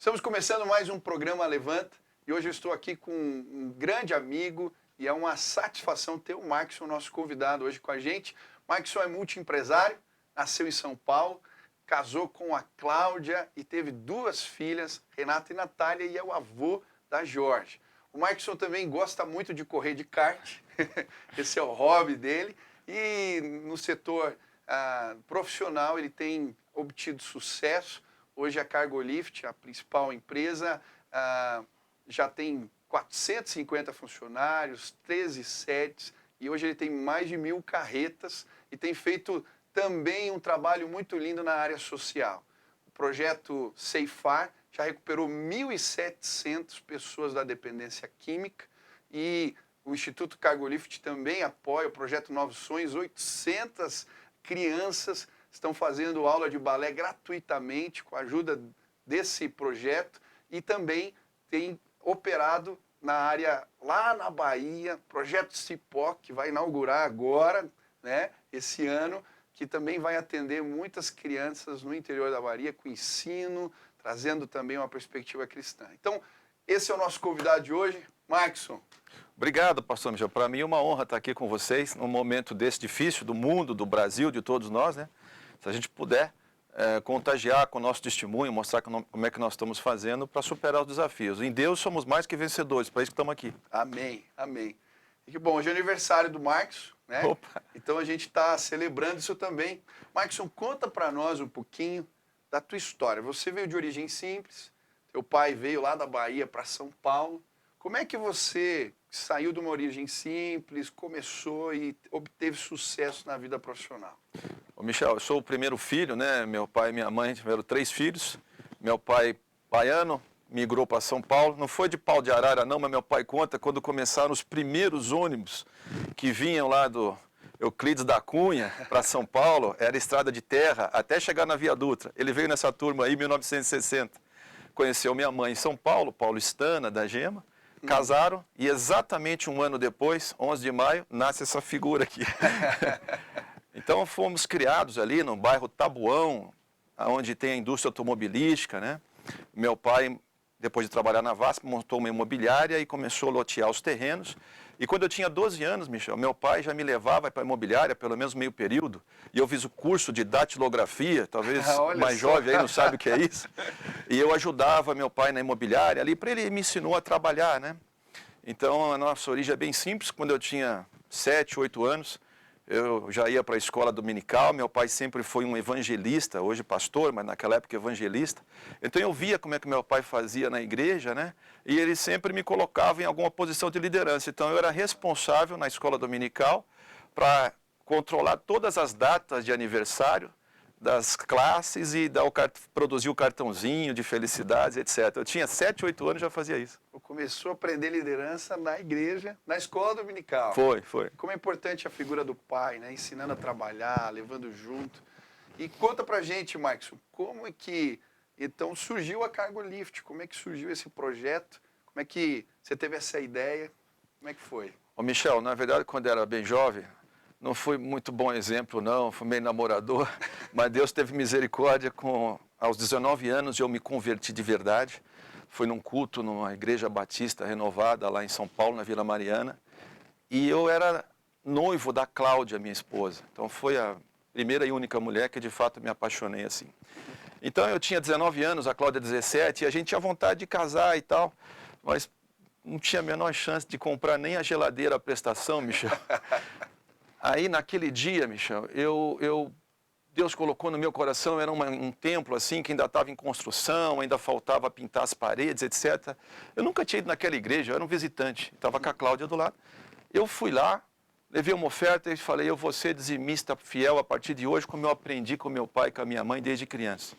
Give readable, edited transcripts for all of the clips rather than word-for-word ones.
Estamos começando mais um programa Levanta e hoje eu estou aqui com um grande amigo e é uma satisfação ter o Markson, nosso convidado hoje com a gente. Markson é multiempresário, nasceu em São Paulo, casou com a Cláudia e teve duas filhas, Renata e Natália, e é o avô da Jorge. O Markson também gosta muito de correr de kart, esse é o hobby dele, e no setor profissional ele tem obtido sucesso. Hoje a Cargolift, a principal empresa, já tem 450 funcionários, 13 sedes, e hoje ele tem mais de 1.000 carretas e tem feito também um trabalho muito lindo na área social. O projeto Ceifar já recuperou 1.700 pessoas da dependência química e o Instituto Cargolift também apoia o projeto Novos Sonhos. 800 crianças estão fazendo aula de balé gratuitamente com a ajuda desse projeto e também tem operado na área lá na Bahia, projeto Cipó, que vai inaugurar agora, né, esse ano, que também vai atender muitas crianças no interior da Bahia com ensino, trazendo também uma perspectiva cristã. Então, esse é o nosso convidado de hoje, Markson. Obrigado, pastor Michel. Para mim é uma honra estar aqui com vocês num momento desse difícil do mundo, do Brasil, de todos nós, né? Se a gente puder contagiar com o nosso testemunho, mostrar como é que nós estamos fazendo para superar os desafios. Em Deus somos mais que vencedores, para isso que estamos aqui. Amém, amém. E que bom, hoje é aniversário do Markson, né? Opa. Então a gente está celebrando isso também. Markson, conta para nós um pouquinho da tua história. Você veio de origem simples, teu pai veio lá da Bahia para São Paulo. Como é que você saiu de uma origem simples, começou e obteve sucesso na vida profissional? Ô Michel, eu sou o primeiro filho, né? Meu pai e minha mãe tiveram 3 filhos. Meu pai, baiano, migrou para São Paulo. Não foi de pau de arara não, mas meu pai conta quando começaram os primeiros ônibus que vinham lá do Euclides da Cunha para São Paulo. Era estrada de terra até chegar na Via Dutra. Ele veio nessa turma aí em 1960. Conheceu minha mãe em São Paulo, paulistana, da Gema. Casaram e exatamente um ano depois, 11 de maio, nasce essa figura aqui. Então fomos criados ali no bairro Tabuão, onde tem a indústria automobilística, né? Meu pai, depois de trabalhar na VASP, montou uma imobiliária e começou a lotear os terrenos. E quando eu tinha 12 anos, Michel, meu pai já me levava para a imobiliária, pelo menos meio período, e eu fiz o curso de datilografia, talvez mais jovem aí não sabe o que é isso. E eu ajudava meu pai na imobiliária ali, para ele me ensinou a trabalhar, né? Então a nossa origem é bem simples. Quando eu tinha 7, 8 anos, eu já ia para a escola dominical. Meu pai sempre foi um evangelista, hoje pastor, mas naquela época evangelista. Então eu via como é que meu pai fazia na igreja, né? E ele sempre me colocava em alguma posição de liderança. Então eu era responsável na escola dominical para controlar todas as datas de aniversário das classes e produzir o cartãozinho de felicidades, etc. Eu tinha 7, 8 anos e já fazia isso. Começou a aprender liderança na igreja, na escola dominical. Foi. Como é importante a figura do pai, né? Ensinando a trabalhar, levando junto. E conta pra gente, Markson, como é que então surgiu a Cargolift? Como é que surgiu esse projeto? Como é que você teve essa ideia? Como é que foi? Ô Michel, na verdade, quando eu era bem jovem, não fui muito bom exemplo, não, fui meio namorador, mas Deus teve misericórdia aos 19 anos eu me converti de verdade. Fui num culto, numa igreja batista renovada lá em São Paulo, na Vila Mariana, e eu era noivo da Cláudia, minha esposa. Então foi a primeira e única mulher que de fato me apaixonei assim. Então eu tinha 19 anos, a Cláudia 17, e a gente tinha vontade de casar e tal, mas não tinha a menor chance de comprar nem a geladeira à prestação, Michel. Aí, naquele dia, Michel, Deus colocou no meu coração, era um templo assim, que ainda estava em construção, ainda faltava pintar as paredes, etc. Eu nunca tinha ido naquela igreja, eu era um visitante, estava com a Cláudia do lado. Eu fui lá, levei uma oferta e falei, eu vou ser dizimista fiel a partir de hoje, como eu aprendi com meu pai e com a minha mãe desde criança.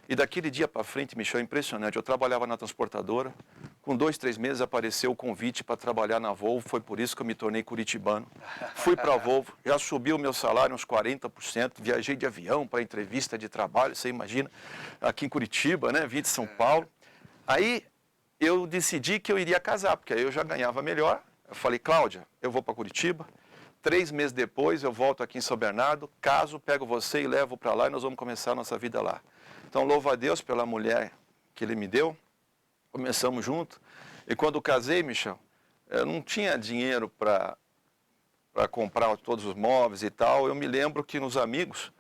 E daquele dia para frente, Michel, é impressionante. Eu trabalhava na transportadora, com 2, 3 meses apareceu o convite para trabalhar na Volvo, foi por isso que eu me tornei curitibano. Fui para a Volvo, já subiu o meu salário uns 40%, viajei de avião para entrevista de trabalho, você imagina, aqui em Curitiba, né, vim de São Paulo. Aí eu decidi que eu iria casar, porque aí eu já ganhava melhor. Eu falei, Cláudia, eu vou para Curitiba, 3 meses depois eu volto aqui em São Bernardo, caso, pego você e levo para lá e nós vamos começar a nossa vida lá. Então, louvo a Deus pela mulher que ele me deu, começamos junto. E quando casei, Michel, eu não tinha dinheiro para comprar todos os móveis e tal. Eu me lembro que nos amigos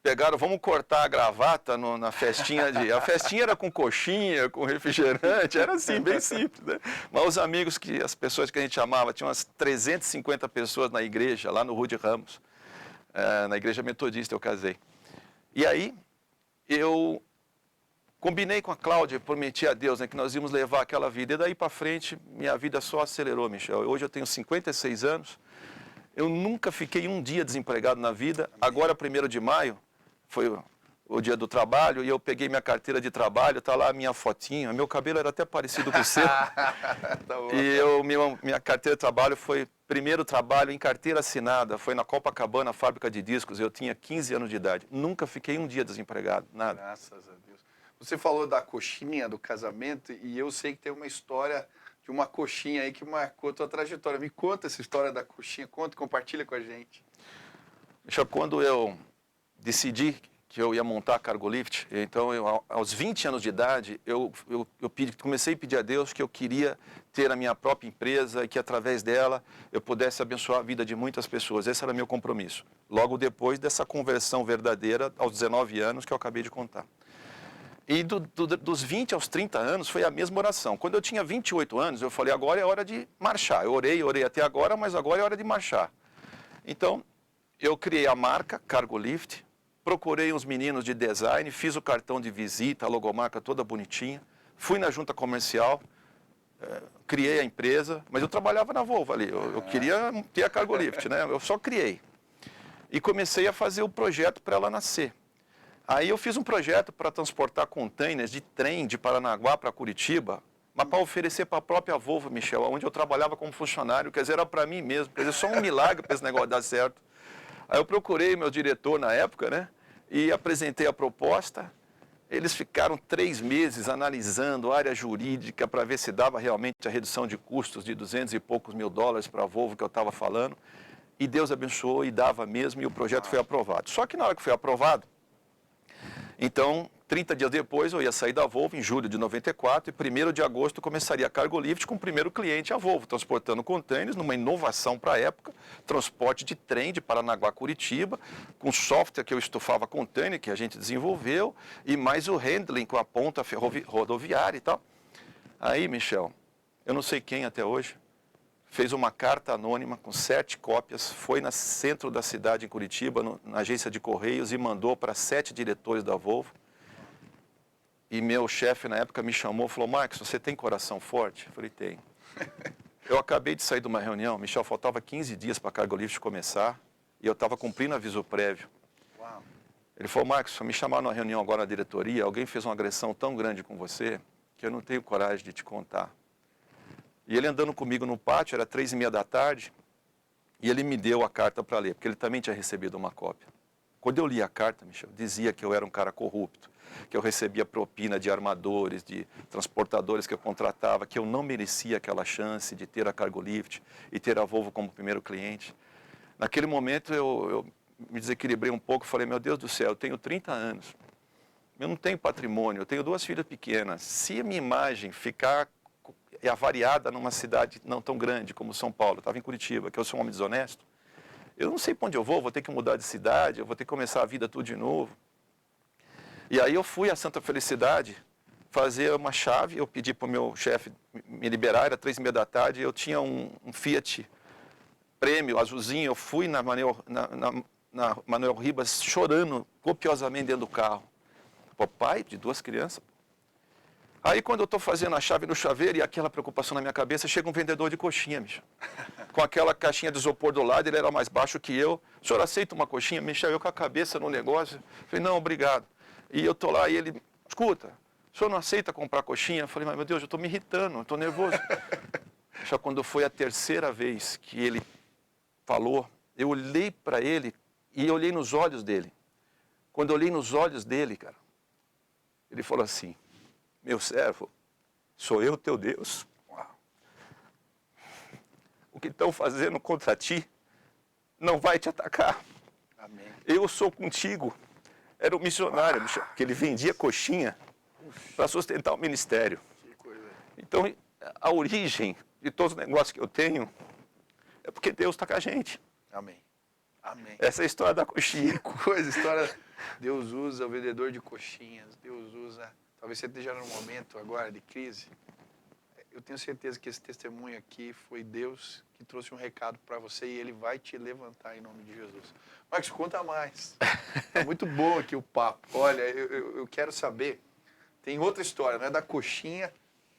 pegaram, vamos cortar a gravata na festinha a festinha era com coxinha, com refrigerante, era assim, bem simples, né? Mas os amigos, as pessoas que a gente amava, tinha umas 350 pessoas na igreja, lá no Rude Ramos, na igreja metodista eu casei. E aí, eu combinei com a Cláudia, prometi a Deus, né, que nós íamos levar aquela vida. E daí para frente, minha vida só acelerou, Michel. Hoje eu tenho 56 anos, eu nunca fiquei um dia desempregado na vida. Agora, 1º de maio, foi o dia do trabalho, e eu peguei minha carteira de trabalho, está lá a minha fotinha. Meu cabelo era até parecido com o seu. Tá bom. E minha carteira de trabalho foi, primeiro trabalho em carteira assinada, foi na Copacabana, fábrica de discos. Eu tinha 15 anos de idade. Nunca fiquei um dia desempregado, nada. Graças a Deus. Você falou da coxinha, do casamento, e eu sei que tem uma história de uma coxinha aí que marcou a tua trajetória. Me conta essa história da coxinha, compartilha com a gente. Michel, quando eu decidi que eu ia montar a Cargolift, então aos 20 anos de idade, eu comecei a pedir a Deus que eu queria ter a minha própria empresa e que através dela eu pudesse abençoar a vida de muitas pessoas. Esse era meu compromisso. Logo depois dessa conversão verdadeira, aos 19 anos, que eu acabei de contar. E dos 20 aos 30 anos foi a mesma oração. Quando eu tinha 28 anos, eu falei, agora é hora de marchar. Eu orei até agora, mas agora é hora de marchar. Então, eu criei a marca Cargolift, procurei uns meninos de design, fiz o cartão de visita, a logomarca toda bonitinha, fui na junta comercial, criei a empresa, mas eu trabalhava na Volvo ali, eu queria ter a Cargolift, né? Eu só criei. E comecei a fazer o projeto para ela nascer. Aí eu fiz um projeto para transportar containers de trem de Paranaguá para Curitiba, mas para oferecer para a própria Volvo, Michel, onde eu trabalhava como funcionário, quer dizer, era para mim mesmo, quer dizer, só um milagre para esse negócio dar certo. Aí eu procurei meu diretor na época, né, e apresentei a proposta. Eles ficaram 3 meses analisando a área jurídica para ver se dava realmente a redução de custos de 200 e poucos mil dólares para a Volvo que eu estava falando. E Deus abençoou e dava mesmo, e o projeto foi aprovado. Só que na hora que foi aprovado, então, 30 dias depois, eu ia sair da Volvo, em julho de 94, e 1º de agosto começaria a Cargolift com o primeiro cliente, a Volvo, transportando containers, numa inovação para a época, transporte de trem de Paranaguá a Curitiba, com software que eu estufava container, que a gente desenvolveu, e mais o handling com a ponta rodoviária e tal. Aí, Michel, eu não sei quem até hoje, fez uma carta anônima com 7 cópias, foi no centro da cidade, em Curitiba, na agência de Correios, e mandou para 7 diretores da Volvo. E meu chefe, na época, me chamou e falou, Marcos, você tem coração forte? Eu falei, tenho. Eu acabei de sair de uma reunião, Michel, faltava 15 dias para a Cargolift começar, e eu estava cumprindo aviso prévio. Uau. Ele falou, Marcos, me chamaram numa reunião agora na diretoria, alguém fez uma agressão tão grande com você, que eu não tenho coragem de te contar. E ele andando comigo no pátio, era 3h30 da tarde, e ele me deu a carta para ler, porque ele também tinha recebido uma cópia. Quando eu li a carta, Michel, dizia que eu era um cara corrupto, que eu recebia propina de armadores, de transportadores que eu contratava, que eu não merecia aquela chance de ter a Cargolift e ter a Volvo como primeiro cliente. Naquele momento eu me desequilibrei um pouco, falei, meu Deus do céu, eu tenho 30 anos, eu não tenho patrimônio, eu tenho 2 filhas pequenas. Se a minha imagem ficar avariada numa cidade não tão grande como São Paulo, eu estava em Curitiba, que eu sou um homem desonesto, eu não sei para onde eu vou ter que mudar de cidade, eu vou ter que começar a vida tudo de novo. E aí eu fui a Santa Felicidade fazer uma chave, eu pedi para o meu chefe me liberar, era 3h30 da tarde, eu tinha um Fiat Prêmio azulzinho, eu fui na Manuel Ribas chorando copiosamente dentro do carro. Pai de 2 crianças. Aí quando eu estou fazendo a chave no chaveiro e aquela preocupação na minha cabeça, chega um vendedor de coxinha, Michel. Com aquela caixinha de isopor do lado, ele era mais baixo que eu. O senhor aceita uma coxinha? Michel, eu com a cabeça no negócio. Falei, não, obrigado. E eu estou lá e ele, escuta, o senhor não aceita comprar coxinha? Eu falei, mas meu Deus, eu estou me irritando, eu estou nervoso. Já quando foi a 3ª vez que ele falou, eu olhei para ele e olhei nos olhos dele. Quando eu olhei nos olhos dele, cara, ele falou assim, meu servo, sou eu teu Deus. Uau. O que estão fazendo contra ti não vai te atacar. Amém. Eu sou contigo. Era um missionário, Michel, que ele vendia coxinha para sustentar o ministério. Que coisa. Então, a origem de todos os negócios que eu tenho é porque Deus está com a gente. Amém. Amém. Essa é a história da coxinha. Que coisa, história. Deus usa o vendedor de coxinhas. Deus usa. Talvez você esteja num momento agora de crise. Eu tenho certeza que esse testemunho aqui foi Deus que trouxe um recado para você e Ele vai te levantar em nome de Jesus. Marcos, conta mais. É muito bom aqui o papo. Olha, eu quero saber. Tem outra história, não é da coxinha,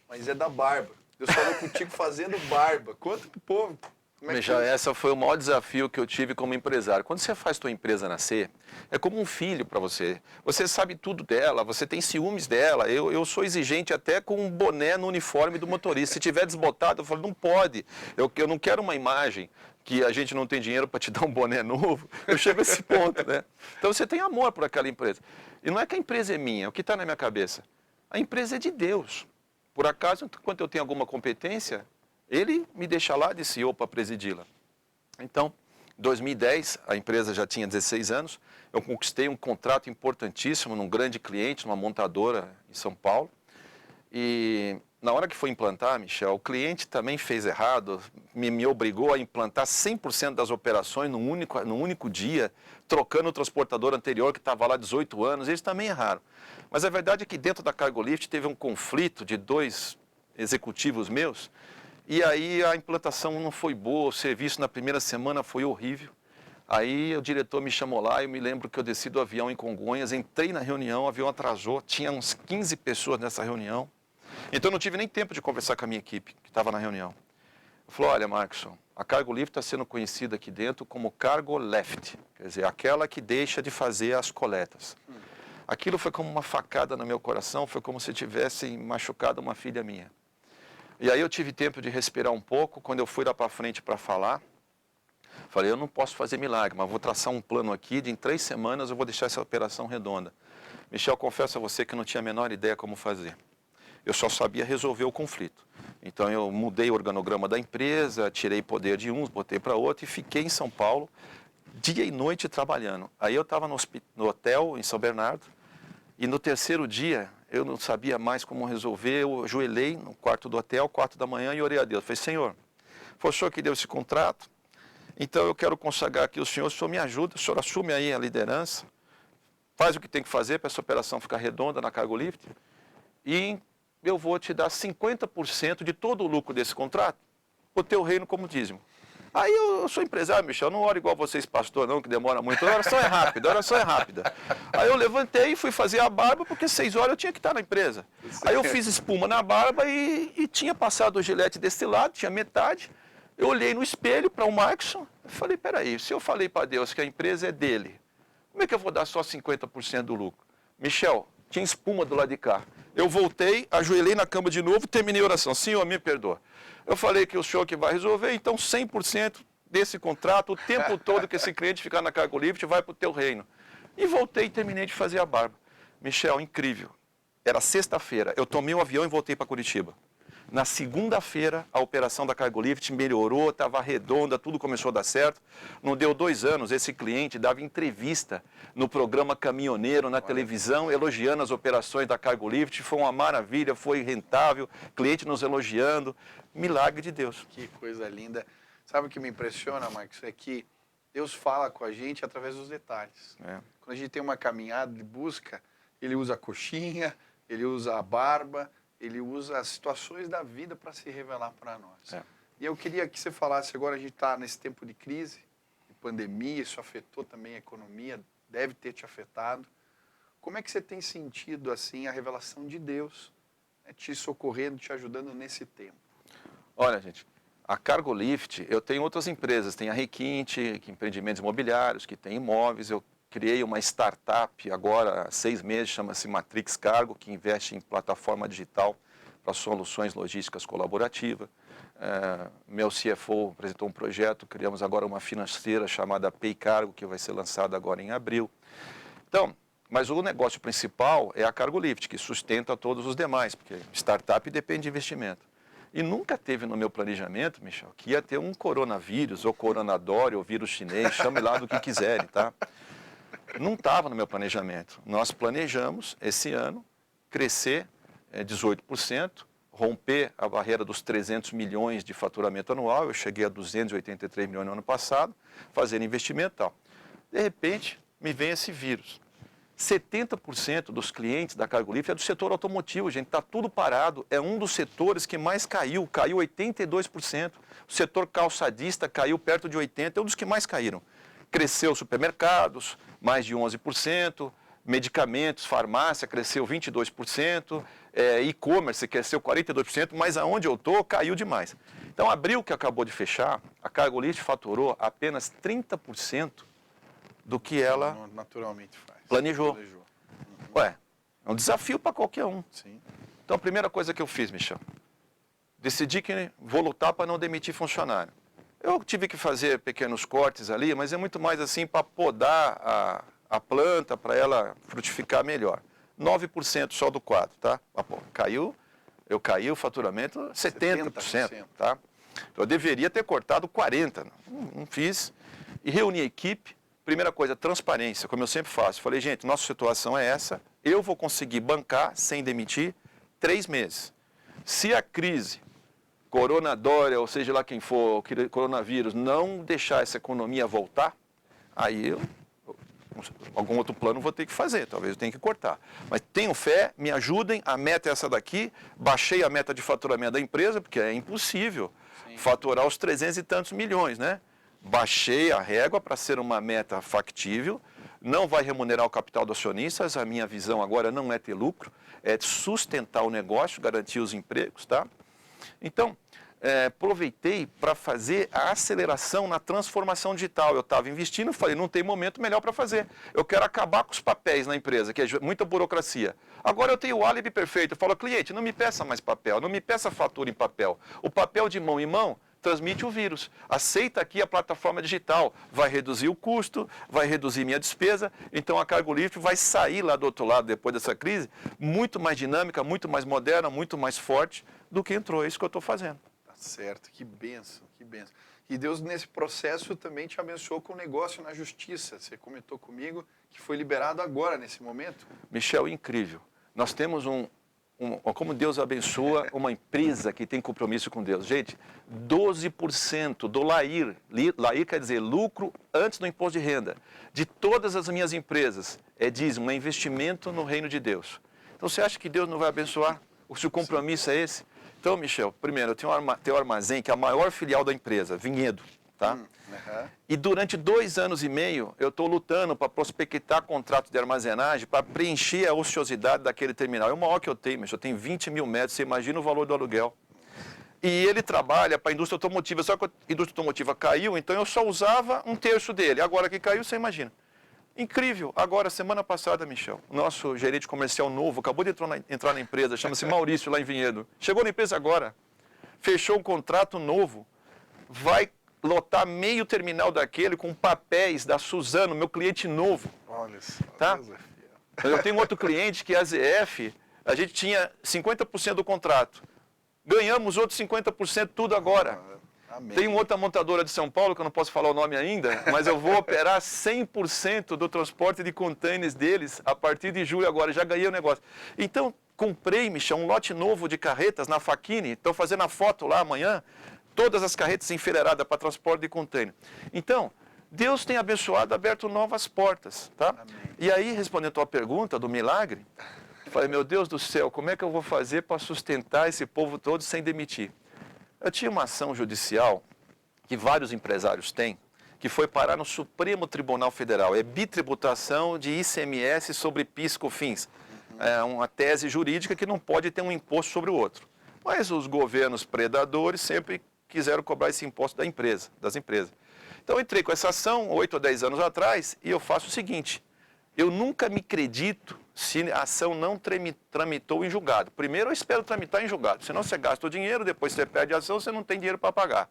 mas é da barba. Deus falou contigo fazendo barba. Conta pro povo. Michel, essa foi o maior desafio que eu tive como empresário. Quando você faz tua empresa nascer, é como um filho para você. Você sabe tudo dela, você tem ciúmes dela. Eu sou exigente até com um boné no uniforme do motorista. Se tiver desbotado, eu falo, não pode. Eu não quero uma imagem que a gente não tem dinheiro para te dar um boné novo. Eu chego a esse ponto, né? Então você tem amor por aquela empresa. E não é que a empresa é minha, é o que está na minha cabeça. A empresa é de Deus. Por acaso, enquanto eu tenho alguma competência, Ele me deixa lá de CEO para presidi-la. Então, em 2010, a empresa já tinha 16 anos, eu conquistei um contrato importantíssimo num grande cliente, numa montadora em São Paulo. E na hora que foi implantar, Michel, o cliente também fez errado, me obrigou a implantar 100% das operações num único dia, trocando o transportador anterior que estava lá 18 anos, eles também erraram. Mas a verdade é que dentro da Cargolift teve um conflito de 2 executivos meus, e aí a implantação não foi boa, o serviço na primeira semana foi horrível. Aí o diretor me chamou lá, eu me lembro que eu desci do avião em Congonhas, entrei na reunião, o avião atrasou, tinha uns 15 pessoas nessa reunião. Então eu não tive nem tempo de conversar com a minha equipe, que estava na reunião. Eu falei, olha, Marcson, a Cargolift está sendo conhecida aqui dentro como Cargo Left, quer dizer, aquela que deixa de fazer as coletas. Aquilo foi como uma facada no meu coração, foi como se tivessem machucado uma filha minha. E aí eu tive tempo de respirar um pouco, quando eu fui lá para frente para falar, falei, eu não posso fazer milagre, mas vou traçar um plano aqui, de em 3 semanas eu vou deixar essa operação redonda. Michel, confesso a você que eu não tinha a menor ideia como fazer. Eu só sabia resolver o conflito. Então eu mudei o organograma da empresa, tirei poder de uns, botei para outro e fiquei em São Paulo, dia e noite trabalhando. Aí eu estava no hotel em São Bernardo e no 3º dia eu não sabia mais como resolver, eu ajoelhei no quarto do hotel, 4 da manhã e orei a Deus. Falei, Senhor, foi o Senhor que deu esse contrato? Então eu quero consagrar aqui o Senhor me ajuda, o Senhor assume aí a liderança, faz o que tem que fazer para essa operação ficar redonda na Cargolift e eu vou te dar 50% de todo o lucro desse contrato, o teu reino como dízimo. Aí eu sou empresário, Michel, eu não oro igual vocês, pastor, não, que demora muito. A oração é rápida, a oração é rápida. Aí eu levantei e fui fazer a barba, porque 6 horas eu tinha que estar na empresa. Aí eu fiz espuma na barba e tinha passado o gilete desse lado, tinha metade. Eu olhei no espelho para o Marcson e falei, peraí, se eu falei para Deus que a empresa é dele, como é que eu vou dar só 50% do lucro? Michel, tinha espuma do lado de cá. Eu voltei, ajoelhei na cama de novo, terminei a oração. Senhor, me perdoa. Eu falei que o senhor que vai resolver, então 100% desse contrato, o tempo todo que esse cliente ficar na Cargolift, vai para o teu reino. E voltei e terminei de fazer a barba. Michel, incrível. Era sexta-feira, eu tomei o avião e voltei para Curitiba. Na segunda-feira, a operação da Cargolift melhorou, estava redonda, tudo começou a dar certo. Não deu 2 anos, esse cliente dava entrevista no programa Caminhoneiro, na televisão, elogiando as operações da Cargolift. Foi uma maravilha, foi rentável, cliente nos elogiando. Milagre de Deus. Que coisa linda. Sabe o que me impressiona, Marcos? É que Deus fala com a gente através dos detalhes. Quando a gente tem uma caminhada de busca, Ele usa a coxinha, Ele usa a barba, Ele usa as situações da vida para se revelar para nós. E eu queria que você falasse, agora a gente está nesse tempo de crise, de pandemia, isso afetou também a economia, deve ter te afetado. Como é que você tem sentido assim a revelação de Deus, né, te socorrendo, te ajudando nesse tempo? Olha, gente, a Cargolift, eu tenho outras empresas, tem a Requinte, que empreendimentos imobiliários, que tem imóveis, eu criei uma startup agora há 6 meses, chama-se Matrix Cargo, que investe em plataforma digital para soluções logísticas colaborativas. Meu CFO apresentou um projeto, criamos agora uma financeira chamada Pay Cargo, que vai ser lançada agora em abril. Então, mas o negócio principal é a Cargolift, que sustenta todos os demais, porque startup depende de investimento. E nunca teve no meu planejamento, Michel, que ia ter um coronavírus, ou coronadório, ou vírus chinês, chame lá do que quiserem, tá? Não estava no meu planejamento. Nós planejamos esse ano crescer 18%, romper a barreira dos 300 milhões de faturamento anual. Eu cheguei a 283 milhões no ano passado, fazendo investimento e tal. De repente, me vem esse vírus. 70% dos clientes da Cargolift é do setor automotivo, gente. Está tudo parado. É um dos setores que mais caiu 82%. O setor calçadista caiu perto de 80%, é um dos que mais caíram. Cresceu supermercados, mais de 11%. Medicamentos, farmácia, cresceu 22%. E-commerce cresceu 42%, mas aonde eu estou, caiu demais. Então, abril, que acabou de fechar, a Cargolift faturou apenas 30% do que ela naturalmente faz. Planejou. Ué, é um desafio para qualquer um. Sim. Então, a primeira coisa que eu fiz, Michel, decidi que vou lutar para não demitir funcionário. Eu tive que fazer pequenos cortes ali, mas é muito mais assim para podar a planta, para ela frutificar melhor. 9% só do quadro, tá? Eu caí o faturamento 70%, tá? Eu deveria ter cortado 40%, não fiz. E reuni a equipe. Primeira coisa, transparência, como eu sempre faço. Falei, gente, nossa situação é essa, eu vou conseguir bancar, sem demitir, 3 meses. Se a crise, coronadória, ou seja lá quem for, coronavírus, não deixar essa economia voltar, aí algum outro plano vou ter que fazer, talvez eu tenha que cortar. Mas tenho fé, me ajudem, a meta é essa daqui, baixei a meta de faturamento da empresa, porque é impossível faturar os 300 e tantos milhões, né? Baixei a régua para ser uma meta factível, não vai remunerar o capital dos acionistas, a minha visão agora não é ter lucro, é sustentar o negócio, garantir os empregos, tá? Então, aproveitei para fazer a aceleração na transformação digital. Eu estava investindo, falei, não tem momento melhor para fazer. Eu quero acabar com os papéis na empresa, que é muita burocracia. Agora eu tenho o álibi perfeito, eu falo, cliente, não me peça mais papel, não me peça fatura em papel. O papel de mão em mão transmite o vírus. Aceita aqui a plataforma digital, vai reduzir o custo, vai reduzir minha despesa, então a Cargolift vai sair lá do outro lado, depois dessa crise, muito mais dinâmica, muito mais moderna, muito mais forte do que entrou. É isso que eu estou fazendo. Tá certo, que bênção, que bênção. E Deus, nesse processo, também te abençoou com o negócio na justiça. Você comentou comigo que foi liberado agora, nesse momento. Michel, incrível. Nós temos como Deus abençoa uma empresa que tem compromisso com Deus. Gente, 12% do LAIR, LAIR quer dizer lucro antes do imposto de renda, de todas as minhas empresas, é dízimo, é investimento no reino de Deus. Então você acha que Deus não vai abençoar? Se o compromisso é esse? Então, Michel, primeiro, eu tenho um armazém que é a maior filial da empresa, Vinhedo, tá? E durante 2 anos e meio, eu estou lutando para prospectar contratos de armazenagem para preencher a ociosidade daquele terminal. É o maior que eu tenho, mas eu tenho 20 mil metros, você imagina o valor do aluguel. E ele trabalha para a indústria automotiva, só que a indústria automotiva caiu, então eu só usava 1/3 dele. Agora que caiu, você imagina. Incrível. Agora, semana passada, Michel, o nosso gerente comercial novo acabou de entrar na empresa, chama-se Maurício, lá em Vinhedo. Chegou na empresa agora, fechou um contrato novo, vai lotar meio terminal daquele com papéis da Suzano, meu cliente novo. Olha só, tá? Deus é fiel. Eu tenho outro cliente que é a ZF, a gente tinha 50% do contrato. Ganhamos outros 50% tudo agora. Amém. Tem outra montadora de São Paulo, que eu não posso falar o nome ainda, mas eu vou operar 100% do transporte de containers deles a partir de julho agora, já ganhei o negócio. Então, comprei, Michel, um lote novo de carretas na Facchini, estou fazendo a foto lá amanhã, todas as carretas enfileiradas para transporte de container. Então, Deus tem abençoado, aberto novas portas, tá? Amém. E aí, respondendo a tua pergunta do milagre, eu falei, meu Deus do céu, como é que eu vou fazer para sustentar esse povo todo sem demitir? Eu tinha uma ação judicial que vários empresários têm, que foi parar no Supremo Tribunal Federal. É bitributação de ICMS sobre PIS e COFINS. É uma tese jurídica que não pode ter um imposto sobre o outro. Mas os governos predadores sempre quiseram cobrar esse imposto das empresas. Então eu entrei com essa ação 8 ou 10 anos atrás e eu faço o seguinte, eu nunca me acredito se a ação não tramitou em julgado. Primeiro eu espero tramitar em julgado, senão você gasta o dinheiro, depois você perde a ação, você não tem dinheiro para pagar.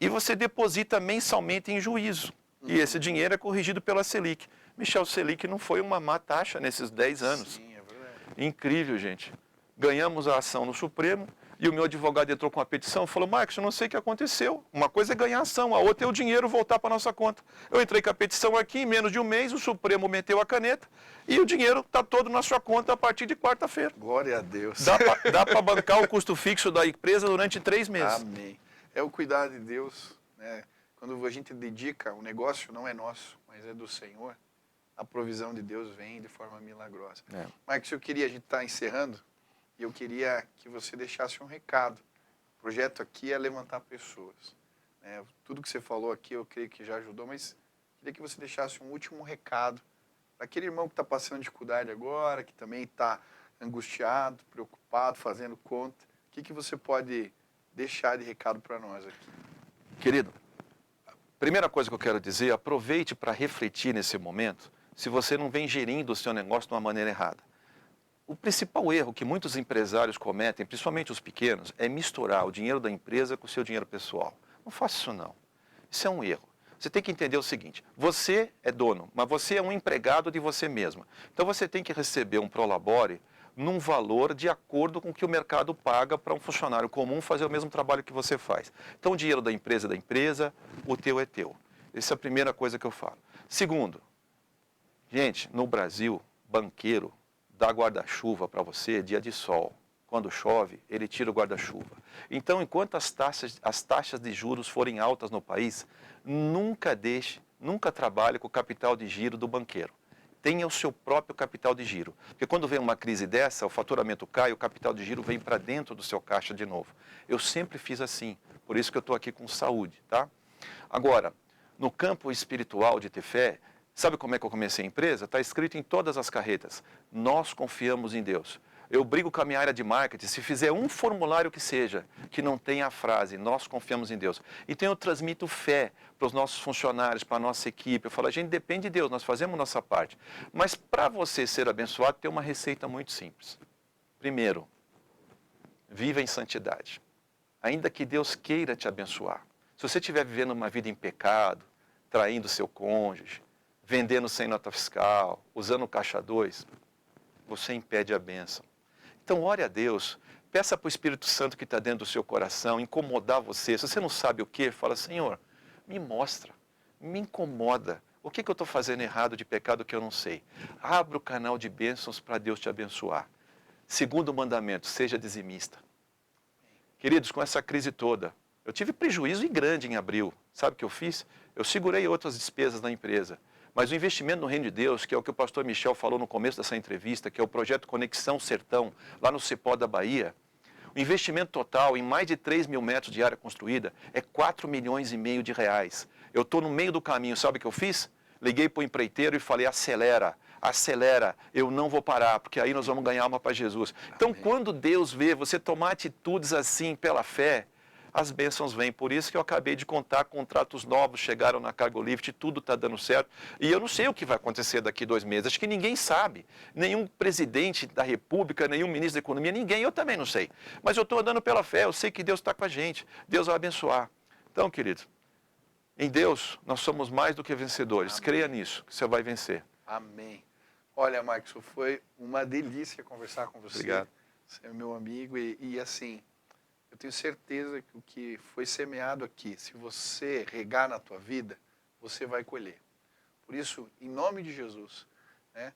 E você deposita mensalmente em juízo. E esse dinheiro é corrigido pela Selic. Michel, Selic não foi uma má taxa nesses 10 anos. Sim, é verdade. Incrível, gente. Ganhamos a ação no Supremo, E o meu advogado entrou com uma petição e falou, Marcos, eu não sei o que aconteceu. Uma coisa é ganhar ação, a outra é o dinheiro voltar para a nossa conta. Eu entrei com a petição aqui, em menos de um mês, o Supremo meteu a caneta e o dinheiro está todo na sua conta a partir de quarta-feira. Glória a Deus. Dá para bancar o custo fixo da empresa durante 3 meses. Amém. É o cuidado de Deus, né? Quando a gente dedica, o negócio não é nosso, mas é do Senhor, a provisão de Deus vem de forma milagrosa. Marcos, a gente está encerrando, e eu queria que você deixasse um recado. O projeto aqui é levantar pessoas, né? Tudo que você falou aqui eu creio que já ajudou, mas queria que você deixasse um último recado para aquele irmão que está passando dificuldade agora, que também está angustiado, preocupado, fazendo conta. O que você pode deixar de recado para nós aqui? Querido, primeira coisa que eu quero dizer, aproveite para refletir nesse momento se você não vem gerindo o seu negócio de uma maneira errada. O principal erro que muitos empresários cometem, principalmente os pequenos, é misturar o dinheiro da empresa com o seu dinheiro pessoal. Não faça isso não. Isso é um erro. Você tem que entender o seguinte, você é dono, mas você é um empregado de você mesmo. Então você tem que receber um prolabore num valor de acordo com o que o mercado paga para um funcionário comum fazer o mesmo trabalho que você faz. Então o dinheiro da empresa é da empresa, o teu é teu. Essa é a primeira coisa que eu falo. Segundo, gente, no Brasil, banqueiro dá guarda-chuva para você dia de sol. Quando chove, ele tira o guarda-chuva. Então, enquanto as taxas de juros forem altas no país, nunca trabalhe com o capital de giro do banqueiro. Tenha o seu próprio capital de giro. Porque quando vem uma crise dessa, o faturamento cai, o capital de giro vem para dentro do seu caixa de novo. Eu sempre fiz assim, por isso que eu estou aqui com saúde, tá? Agora, no campo espiritual de ter fé, sabe como é que eu comecei a empresa? Está escrito em todas as carretas. Nós confiamos em Deus. Eu brigo com a minha área de marketing, se fizer um formulário que seja, que não tenha a frase, nós confiamos em Deus. Então eu transmito fé para os nossos funcionários, para a nossa equipe. Eu falo, a gente depende de Deus, nós fazemos nossa parte. Mas para você ser abençoado, tem uma receita muito simples. Primeiro, viva em santidade. Ainda que Deus queira te abençoar. Se você estiver vivendo uma vida em pecado, traindo seu cônjuge, vendendo sem nota fiscal, usando o caixa 2, você impede a bênção. Então, ore a Deus, peça para o Espírito Santo que está dentro do seu coração, incomodar você. Se você não sabe o que, fala, Senhor, me mostra, me incomoda. O que eu estou fazendo errado de pecado que eu não sei? Abra o canal de bênçãos para Deus te abençoar. Segundo mandamento, seja dizimista. Queridos, com essa crise toda, eu tive prejuízo grande em abril. Sabe o que eu fiz? Eu segurei outras despesas da empresa. Mas o investimento no reino de Deus, que é o que o pastor Michel falou no começo dessa entrevista, que é o projeto Conexão Sertão, lá no Cipó da Bahia, o investimento total em mais de 3 mil metros de área construída é 4,5 milhões de reais. Eu estou no meio do caminho, sabe o que eu fiz? Liguei para o empreiteiro e falei, acelera, eu não vou parar, porque aí nós vamos ganhar alma para Jesus. Então, quando Deus vê você tomar atitudes assim pela fé, as bênçãos vêm. Por isso que eu acabei de contar, contratos novos chegaram na Cargolift, tudo está dando certo. E eu não sei o que vai acontecer daqui 2 meses. Acho que ninguém sabe. Nenhum presidente da República, nenhum ministro da Economia, ninguém. Eu também não sei. Mas eu estou andando pela fé, eu sei que Deus está com a gente. Deus vai abençoar. Então, querido, em Deus nós somos mais do que vencedores. Amém. Creia nisso, que você vai vencer. Amém. Olha, Marcos, foi uma delícia conversar com você. Obrigado. Você é meu amigo e assim... Eu tenho certeza que o que foi semeado aqui, se você regar na tua vida, você vai colher. Por isso, em nome de Jesus, né,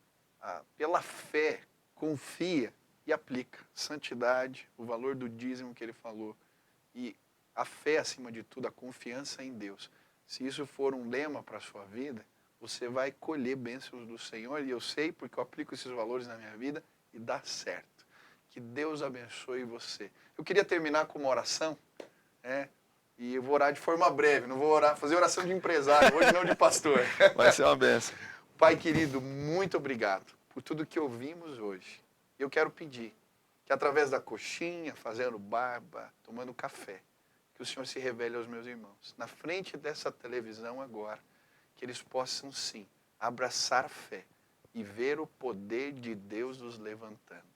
pela fé, confia e aplica. Santidade, o valor do dízimo que ele falou. E a fé, acima de tudo, a confiança em Deus. Se isso for um lema para a sua vida, você vai colher bênçãos do Senhor. E eu sei porque eu aplico esses valores na minha vida e dá certo. Que Deus abençoe você. Eu queria terminar com uma oração, né? E eu vou orar de forma breve, não vou fazer oração de empresário, hoje não de pastor. Vai ser uma bênção. Pai querido, muito obrigado por tudo que ouvimos hoje. Eu quero pedir que através da coxinha, fazendo barba, tomando café, que o Senhor se revele aos meus irmãos. Na frente dessa televisão agora, que eles possam sim abraçar a fé e ver o poder de Deus nos levantando.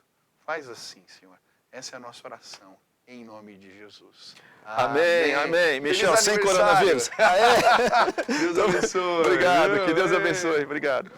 Faz assim, Senhor. Essa é a nossa oração, em nome de Jesus. Amém, amém. Michel, sem aniversário. coronavírus. Ah, é? Deus abençoe. Obrigado, que Deus abençoe. Obrigado.